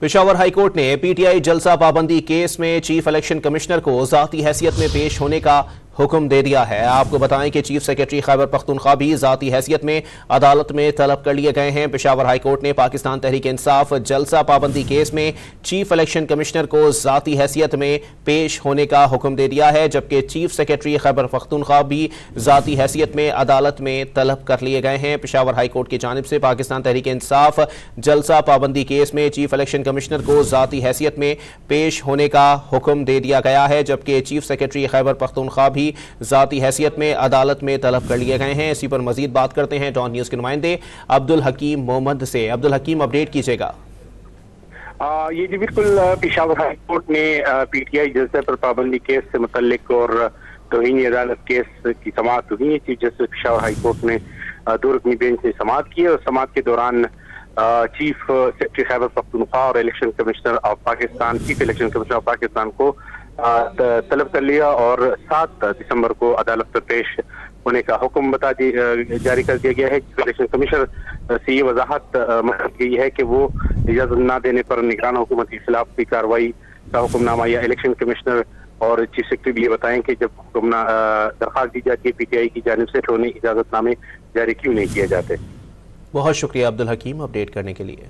Peshawar high court ने PTI जलसा पाबंदी केस में चीफ इलेक्शन कमिश्नर को जाती हैसियत में पेश होने का हुक्म दे दिया है। आपको बताएं कि चीफ सेक्रेटरी खैबर पख्तूनख्वा भी जाती हैसियत में अदालत में तलब कर लिए गए हैं। पेशावर हाईकोर्ट ने पाकिस्तान तहरीक इंसाफ जलसा पाबंदी केस में चीफ इलेक्शन कमिश्नर को जाती हैसियत में पेश होने का हुक्म दे दिया है, जबकि चीफ सेक्रेटरी खैबर पख्तूनख्वा भी जाती हैसियत में अदालत में तलब कर लिए गए हैं। पेशावर हाईकोर्ट की जानिब से पाकिस्तान तहरीक इंसाफ जलसा पाबंदी केस में चीफ इलेक्शन कमिश्नर को जाती हैसियत में पेश होने का हुक्म दे दिया गया है, जबकि चीफ सेक्रेटरी खैबर पख्तूनख्वा भी जाती हैसियत में अदालत में तलब कर लिए गए हैं। इसी पर मजीद बात करते हैं डॉन न्यूज के नुमाइंदे अब्दुल हकीम मोहम्मद से। अब्दुल हकीम, अपडेट कीजिएगा। ये जी बिल्कुल, पेशावर हाई कोर्ट ने पीटीआई जलसे पर पाबंदी केस से मुतल्लिक और तौहीन अदालत केस की समाअत हुई है। Chief justice Peshawar high court ने 2 रुकनी बेंच से समाअत की और समाअत के दौरान चीफ सेक्रेटरी खैबर पख्तूनख्वा और election commissioner of Pakistan chief election commissioner of Pakistan को तलब कर लिया और 7 दिसंबर को अदालत पर पेश होने का हुक्म जारी कर दिया गया है। इलेक्शन कमिश्नर से ये वजाहत की है कि वो इजाजत न देने पर निगरान हुकूमत के खिलाफ की कार्रवाई का हुक्मनामा या इलेक्शन कमिश्नर और चीफ सेक्रेटरी भी ये बताएं कि जब दरखास्त दी जाती है पीटीआई की जानिब से तो उन्हें इजाजतनामे जारी क्यों नहीं किए जाते। बहुत शुक्रिया अब्दुल हकीम अपडेट करने के लिए।